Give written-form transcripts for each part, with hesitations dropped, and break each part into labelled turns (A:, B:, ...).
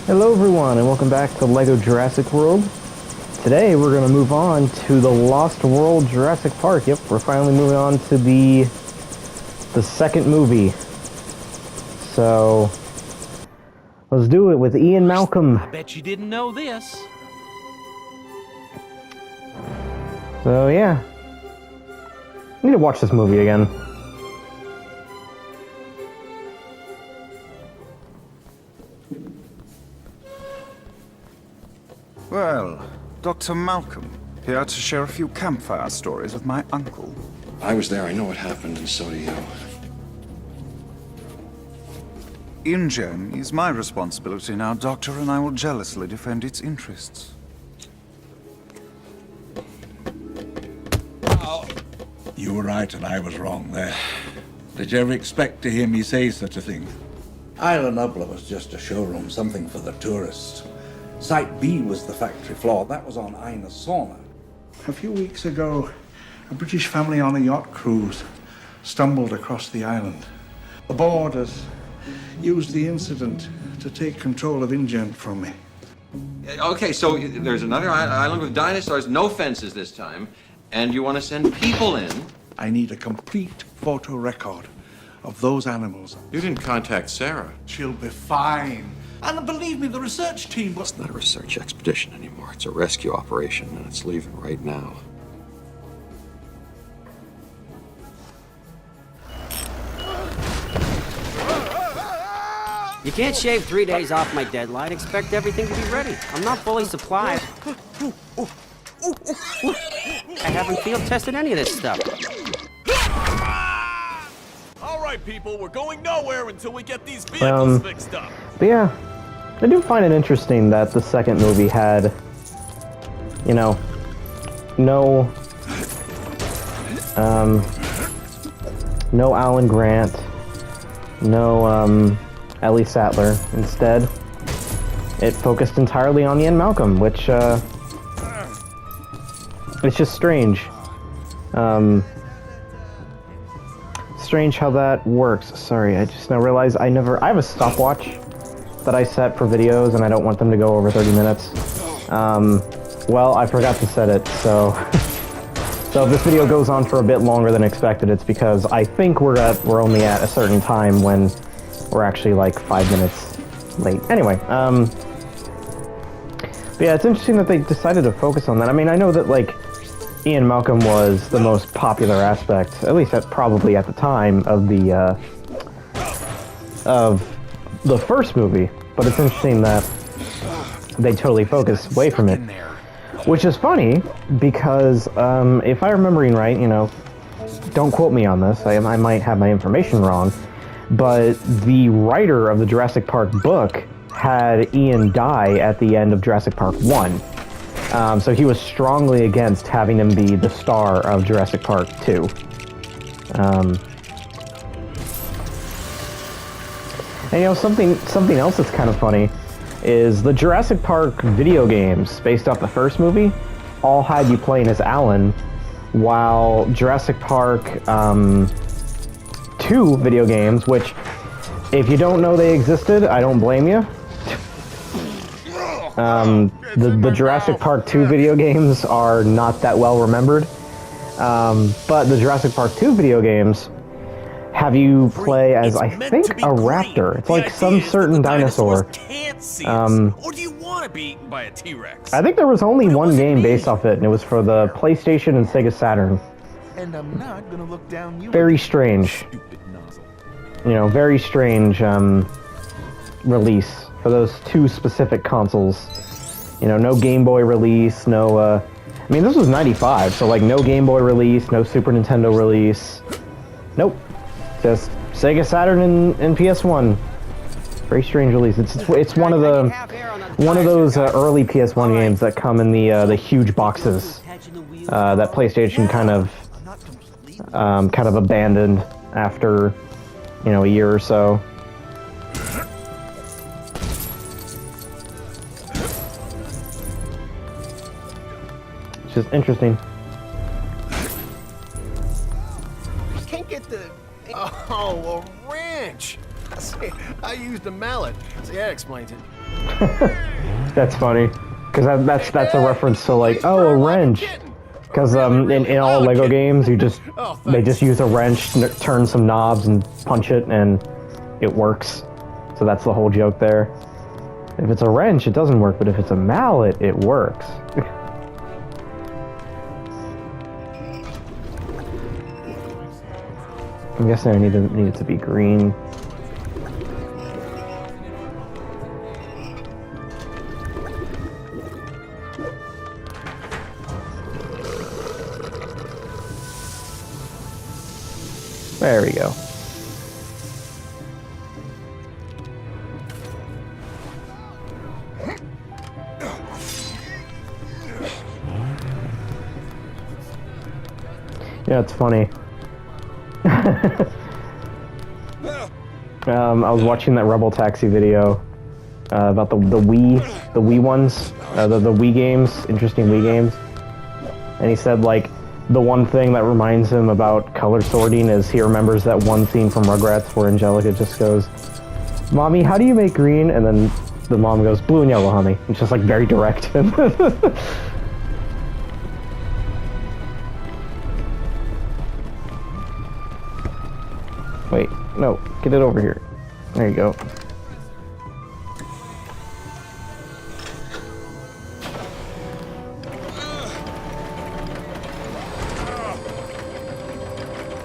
A: Hello everyone and welcome back to LEGO Jurassic World. Today we're going to move on to the Lost World Jurassic Park. Yep, we're finally moving on to the second movie. So, let's do it with Ian Malcolm.
B: I bet you didn't know this.
A: So yeah, I need to watch this movie again.
C: Well, Dr. Malcolm, here to share a few campfire stories with my uncle.
D: I was there, I know what happened, and so do you.
C: InGen is my responsibility now, Doctor, and I will jealously defend its interests.
E: You were right and I was wrong there. Did you ever expect to hear me say such a thing?
F: Isla Nubla was just a showroom, something for the tourists. Site B was the factory floor. That was on Isla Sorna.
E: A few weeks ago, a British family on a yacht cruise stumbled across the island. The boarders used the incident to take control of InGen from me.
G: Okay, so there's another island with dinosaurs, no fences this time, and you want to send people in?
E: I need a complete photo record of those animals.
G: You didn't contact Sarah.
E: She'll be fine. And believe me, the research team was...
H: It's not a research expedition anymore. It's a rescue operation, and it's leaving right now.
I: You can't shave 3 days off my deadline, expect everything to be ready. I'm not fully supplied. I haven't field tested any of this stuff.
B: All right, people, we're going nowhere until we get these vehicles fixed up.
A: But yeah, I do find it interesting that the second movie had, you know, no Alan Grant, no Ellie Sattler. Instead, it focused entirely on Ian Malcolm, which it's just strange. Strange how that works. Sorry, I just now realized I have a stopwatch that I set for videos, and I don't want them to go over 30 minutes. Well, I forgot to set it, so so if this video goes on for a bit longer than expected, it's because I think we're only at a certain time when we're actually like 5 minutes late. Anyway, but yeah, it's interesting that they decided to focus on that. I mean, I know that like Ian Malcolm was the most popular aspect, at least probably at the time of the first movie, but it's interesting that they totally focused away from it. Which is funny, because if I'm remembering right, you know, don't quote me on this, I might have my information wrong, but the writer of the Jurassic Park book had Ian die at the end of Jurassic Park 1. So he was strongly against having him be the star of Jurassic Park 2. And you know, something else that's kind of funny is the Jurassic Park video games based off the first movie all had you playing as Alan, while Jurassic Park 2 video games, which if you don't know they existed, I don't blame you. The Jurassic Park 2 video games are not that well remembered, but the Jurassic Park 2 video games have you play as, I think, a raptor. It's like some certain dinosaur.
B: Or do you want to be eaten by a T-Rex?
A: I think there was only one game based off it, and it was for the PlayStation and Sega Saturn.
B: And I'm not gonna look down you.
A: Very strange. You know, very strange release for those two specific consoles. You know, no Game Boy release, no, I mean, this was 95, so like no Game Boy release, no Super Nintendo release. Nope. Just Sega Saturn and PS1. Very strange release. It's one of those early PS1 games that come in the huge boxes that PlayStation kind of abandoned after, you know, a year or so. It's just interesting.
B: I can't get the... Oh, a wrench! See, I used a mallet. See, that explains it.
A: That's funny, because that's a reference to like, oh, a wrench. Because in all Lego games, they just use a wrench, turn some knobs, and punch it, and it works. So that's the whole joke there. If it's a wrench, it doesn't work, but if it's a mallet, it works. I'm guessing I need it to be green. There we go. Yeah, it's funny. I was watching that Rebel Taxi video about the Wii ones, the Wii games, interesting Wii games, and he said like the one thing that reminds him about color sorting is he remembers that one scene from Rugrats where Angelica just goes, "Mommy, how do you make green?" And then the mom goes, "Blue and yellow, honey." It's just like very direct. Wait, no, get it over here. There you go.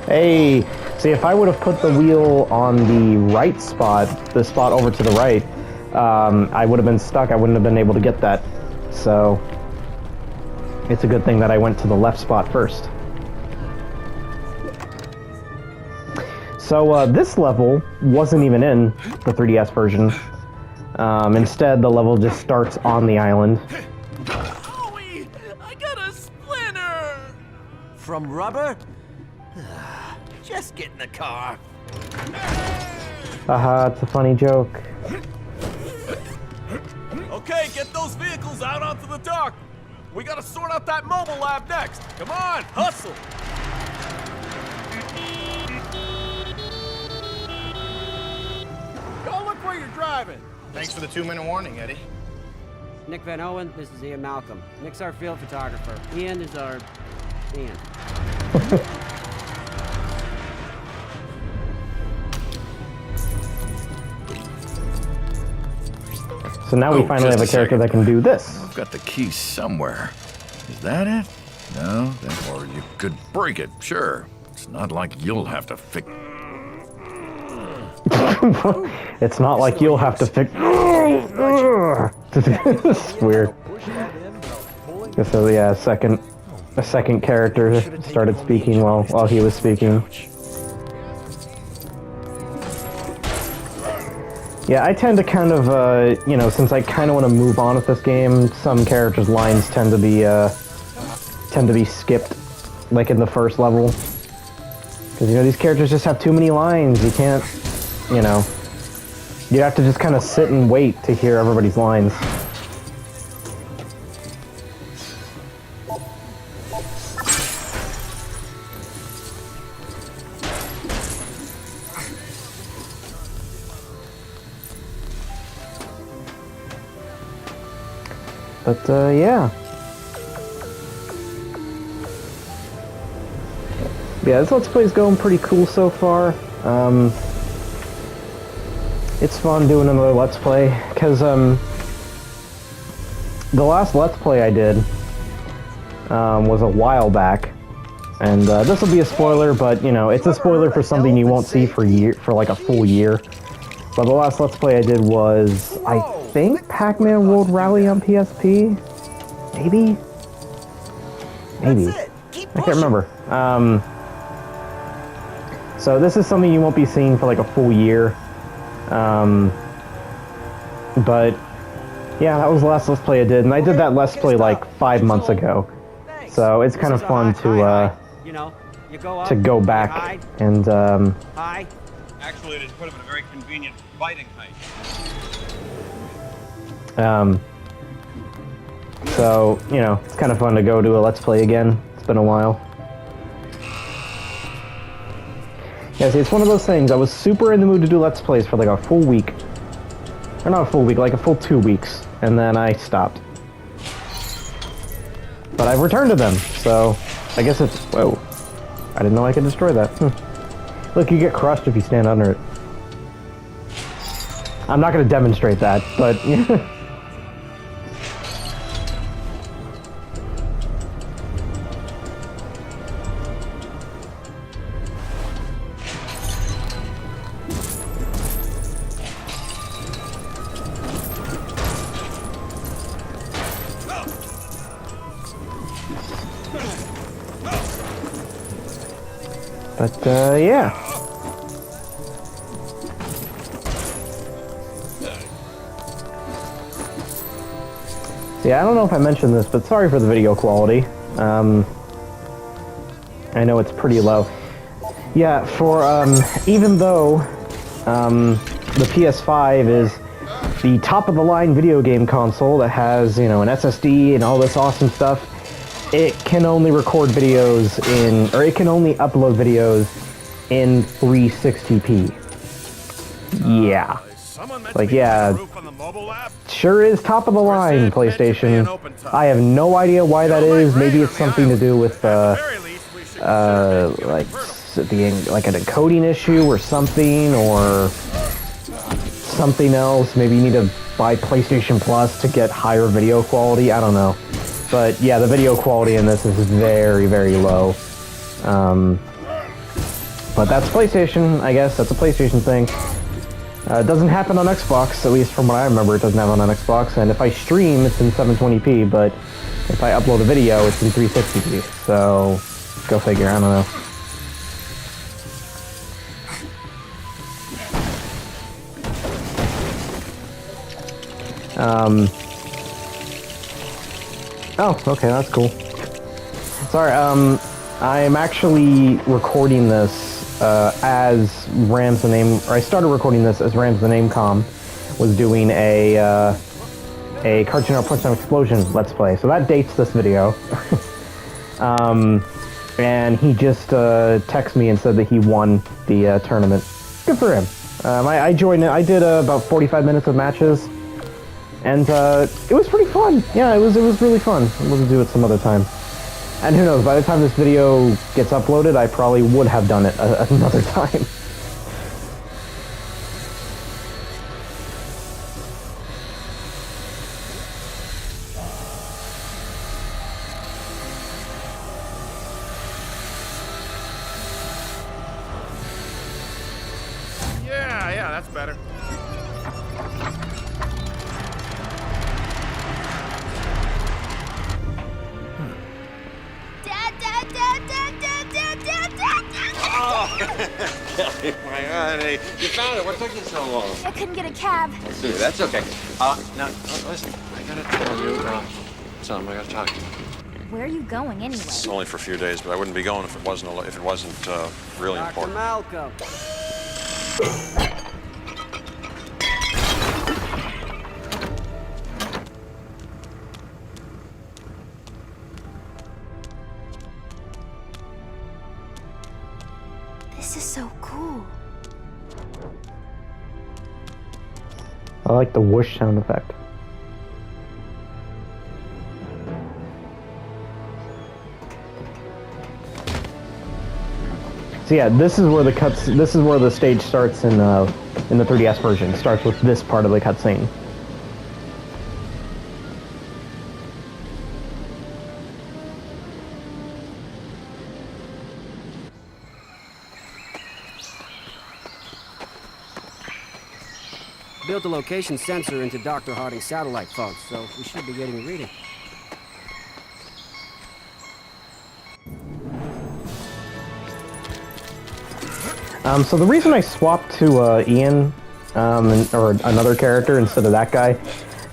A: Hey, see, if I would have put the wheel on the right spot, the spot over to the right, I would have been stuck. I wouldn't have been able to get that. So, it's a good thing that I went to the left spot first. So, this level wasn't even in the 3DS version. Instead, the level just starts on the island.
B: Owie! I got a splinter!
J: From rubber? Just get in the car.
A: Haha, it's a funny joke.
B: Okay, get those vehicles out onto the dock. We gotta sort out that mobile lab next. Come on, hustle! Go look where you're driving.
K: Thanks for the 2-minute warning, Eddie.
I: Nick Van Owen, this is Ian Malcolm. Nick's our field photographer. Ian is our... Ian.
A: So now we finally have a character that can do this.
L: I've got the key somewhere. Is that it? No? Or you could break it, sure. It's not like you'll have to fix...
A: It's not like you'll have to fix... It's weird. So yeah, a second character started speaking while he was speaking. Yeah, I tend to kind of, you know, since I kind of want to move on with this game, some characters' lines tend to be skipped, like in the first level. Because, you know, these characters just have too many lines. You can't, you know, you have to just kind of sit and wait to hear everybody's lines. But, yeah. Yeah, this Let's Play is going pretty cool so far. It's fun doing another Let's Play, because, the last Let's Play I did, was a while back. And, this will be a spoiler, but, you know, it's a spoiler for something you won't see for like a full year. But the last Let's Play I did was, I think, Pac-Man World Rally on PSP? Maybe? Maybe. I can't remember. So this is something you won't be seeing for like a full year. But, yeah, that was the last Let's Play I did, and I did that Let's Play like 5 months ago. So it's kind of fun to go back and,
K: Actually, it put him in a very convenient biting height.
A: So, you know, it's kind of fun to go to a Let's Play again. It's been a while. Yeah, see, it's one of those things. I was super in the mood to do Let's Plays for like a full week. Or not a full week, like a full 2 weeks, and then I stopped. But I've returned to them, so I guess it's... Whoa. I didn't know I could destroy that. Look, you get crushed if you stand under it. I'm not going to demonstrate that, but... But, yeah. Yeah, I don't know if I mentioned this, but sorry for the video quality. I know it's pretty low. Yeah, for, even though, the PS5 is the top-of-the-line video game console that has, you know, an SSD and all this awesome stuff, it can only record videos in, or it can only upload videos in 360p. Yeah. Like, yeah. Sure is top of the line, PlayStation. I have no idea why that is. Maybe it's something to do with, like an encoding issue or something else. Maybe you need to buy PlayStation Plus to get higher video quality. I don't know. But yeah, the video quality in this is very, very low. But that's PlayStation, I guess. That's a PlayStation thing. It doesn't happen on Xbox, at least from what I remember. It doesn't happen on Xbox. And if I stream, it's in 720p. But if I upload a video, it's in 360p. So go figure. I don't know. Oh, okay, that's cool. Sorry, I'm actually recording this as Rams the Name, or I started recording this as Rams the Name Com was doing a Cartoon Network Punch-Down Explosion Let's Play. So that dates this video. And he just texted me and said that he won the tournament. Good for him. I joined it. I did about 45 minutes of matches. And it was pretty fun. Yeah, it was really fun. We'll do it some other time. And who knows, by the time this video gets uploaded, I probably would have done it another time.
B: Yeah, that's better.
G: My God, hey, you found it. What took you so long?
M: I couldn't get a cab.
G: That's okay. Now, listen, I gotta tell you something. I gotta talk to you.
M: Where are you going anyway?
H: It's only for a few days, but I wouldn't be going if it wasn't really
I: Dr.
H: important.
I: Malcolm.
M: This is so cool.
A: I like the whoosh sound effect. So yeah, this is where the stage starts in the 3DS version. It starts with this part of the cutscene.
I: Built a location sensor into Dr. Harding's satellite phone, so we should be getting a reading.
A: So the reason I swapped to Ian, or another character instead of that guy,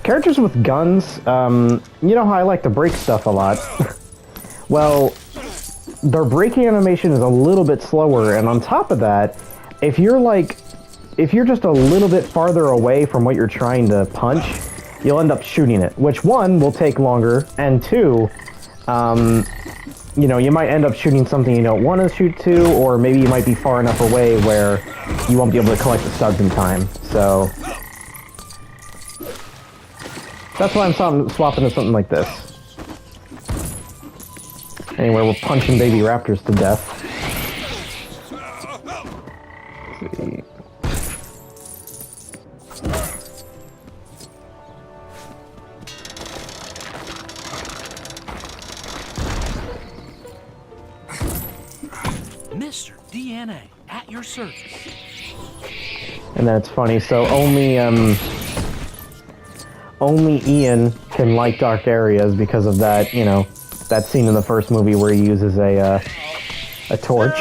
A: characters with guns, you know how I like to break stuff a lot. Well, their braking animation is a little bit slower, and on top of that, if you're just a little bit farther away from what you're trying to punch, you'll end up shooting it, which one, will take longer, and two, you know, you might end up shooting something you don't want to shoot to, or maybe you might be far enough away where you won't be able to collect the studs in time, so... That's why I'm swapping to something like this. Anyway, we're punching baby raptors to death. Let's see.
N: Mr. DNA, at your service.
A: And that's funny, so only Ian can like dark areas because of that, you know, that scene in the first movie where he uses a torch.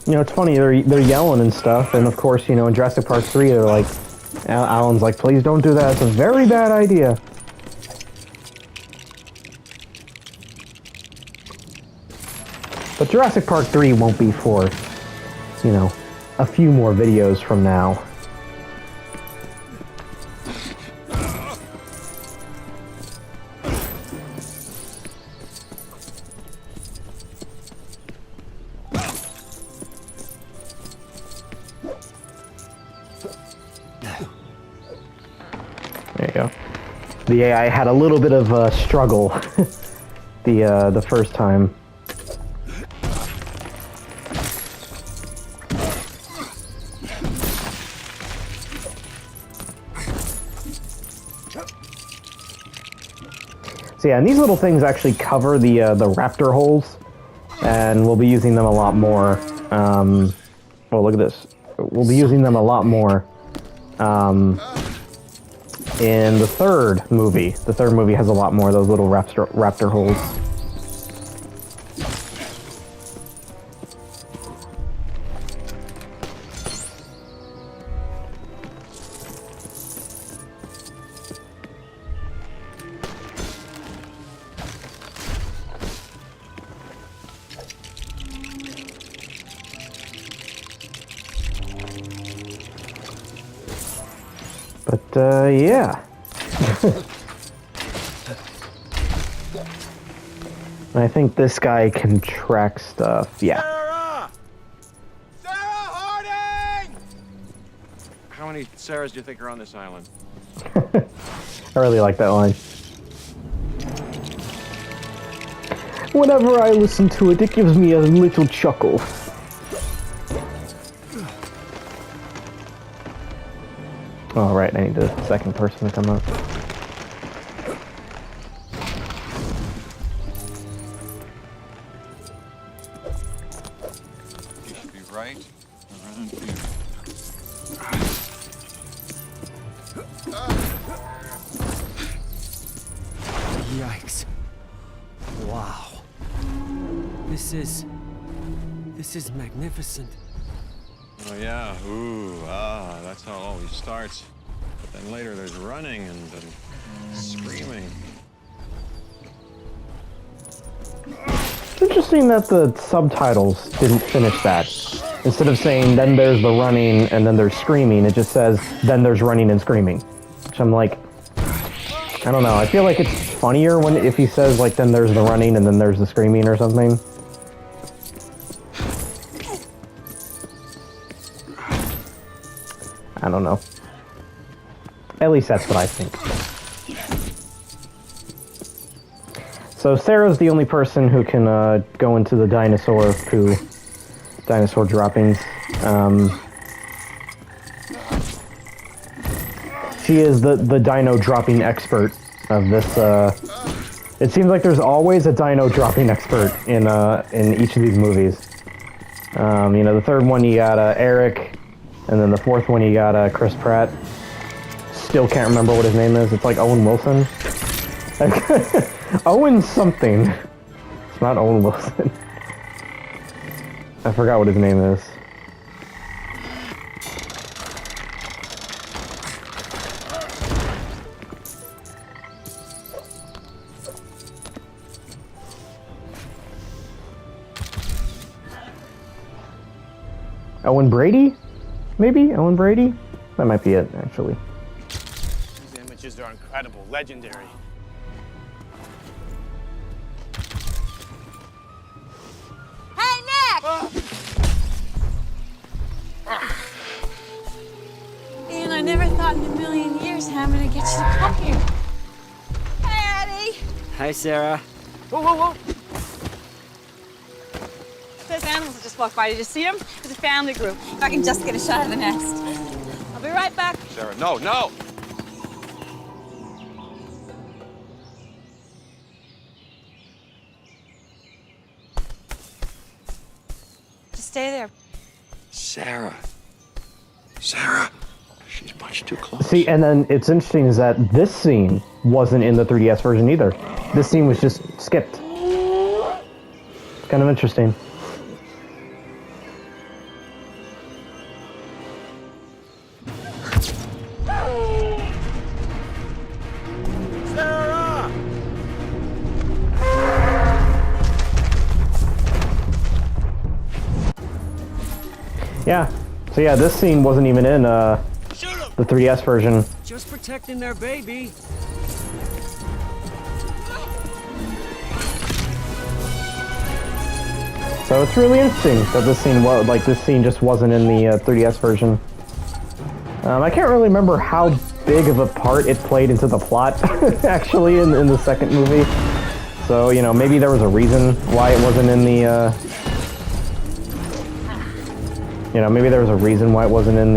A: You know, it's funny, they're yelling and stuff, and of course, you know, in Jurassic Park 3, they're like, Alan's like, please don't do that, it's a very bad idea. But Jurassic Park 3 won't be for, you know, a few more videos from now. There you go. The AI had a little bit of a struggle the first time. So yeah, and these little things actually cover the raptor holes, and we'll be using them a lot more. Oh, look at this. We'll be using them a lot more in the third movie. The third movie has a lot more of those little raptor holes. But, yeah. I think this guy can track stuff. Yeah.
B: Sarah Harding!
G: How many Sarahs do you think are on this island?
A: I really like that line. Whenever I listen to it, it gives me a little chuckle. Oh, right, I need the second person to come up.
G: You should be right around here.
N: Yikes. Wow. This is magnificent.
G: Oh yeah, ooh, that's how it always starts. But then later there's running and screaming.
A: It's interesting that the subtitles didn't finish that. Instead of saying, then there's the running and then there's screaming, it just says, then there's running and screaming. Which I'm like, I don't know, I feel like it's funnier if he says, like, then there's the running and then there's the screaming or something. I don't know. At least that's what I think. So Sarah's the only person who can go into the dinosaur droppings. She is the dino dropping expert of this. It seems like there's always a dino dropping expert in each of these movies. You know, the third one you got Eric. And then the fourth one, you got Chris Pratt. Still can't remember what his name is. It's like Owen Wilson. Owen something. It's not Owen Wilson. I forgot what his name is. Owen Brady? Maybe? Owen Brady? That might be it, actually.
K: These images are incredible, legendary.
M: Hey, Nick!
O: never thought in a million years how I'm gonna get you to come here. Hi, Addie.
I: Hi, Sarah.
O: Whoa, whoa, whoa. Those animals that just walked by, did you see them? It's a family group. If I can just get a shot of the nest. I'll be right back.
G: Sarah, no, no!
O: Just stay there.
H: Sarah. Sarah. She's much too close.
A: See, and then it's interesting is that this scene wasn't in the 3DS version either. This scene was just skipped. It's kind of interesting.
B: Sarah!
A: Yeah. So yeah, this scene wasn't even in the 3DS version.
I: Just protecting their baby.
A: So it's really interesting that this scene just wasn't in the 3DS version. I can't really remember how big of a part it played into the plot, actually, in the second movie. So, you know, maybe there was a reason why it wasn't in the, you know, maybe there was a reason why it wasn't in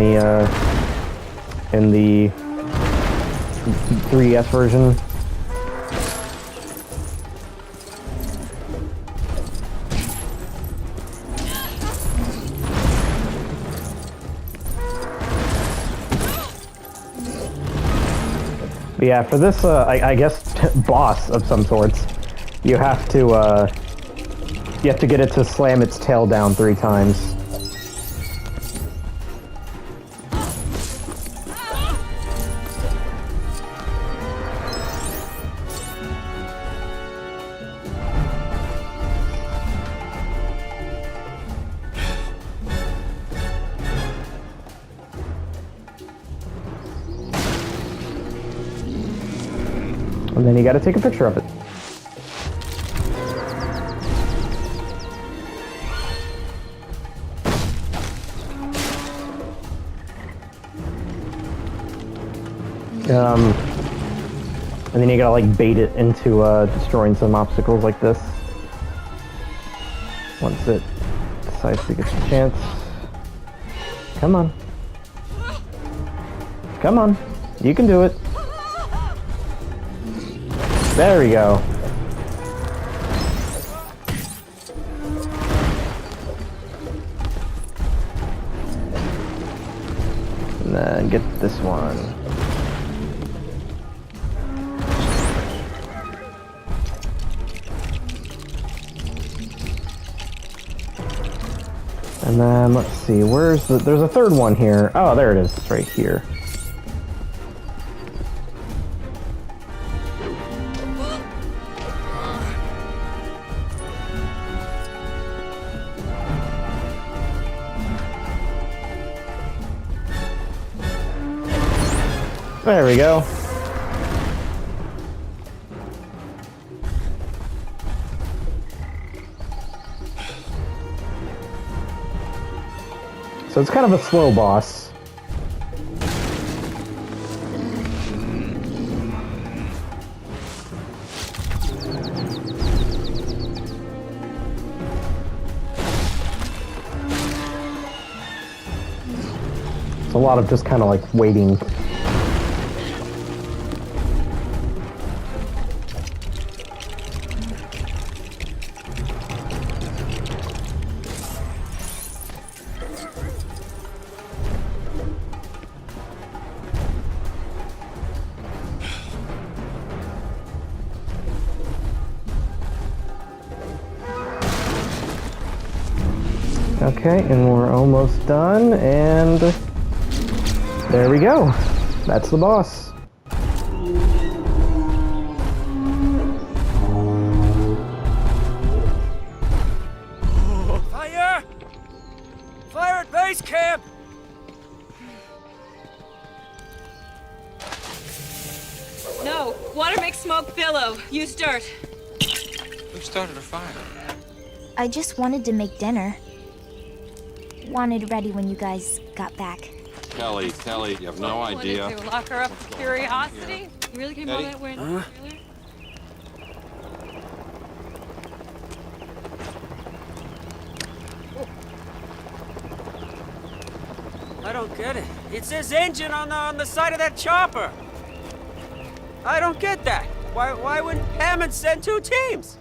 A: the 3DS version. But yeah, for this, I guess, boss of some sorts, you have to get it to slam its tail down 3 times. And then you gotta take a picture of it. And then you gotta like bait it into destroying some obstacles like this. Once it decides to get the chance. Come on. Come on. You can do it. There we go. And then get this one. And then let's see, there's a third one here. Oh, there it is. It's right here. There we go. So it's kind of a slow boss. It's a lot of just kind of like waiting. Okay, and we're almost done, and there we go. That's the boss.
N: Fire! Fire at base camp!
O: No, water makes smoke billow. Use dirt.
H: Who started a fire?
M: I just wanted to make dinner. Wanted ready when you guys got back.
G: Kelly, you have no idea.
O: To lock her up for curiosity? You really came all that way? Really?
I: I don't get it. It says engine on the side of that chopper. I don't get that. Why wouldn't Hammond send 2 teams?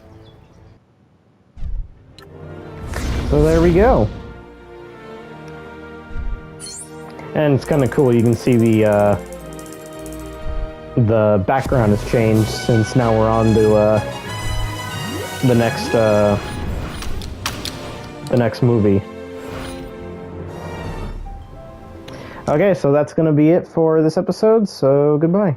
A: So there we go. And it's kind of cool. You can see the background has changed since now we're on to the next movie. Okay, so that's going to be it for this episode, so goodbye.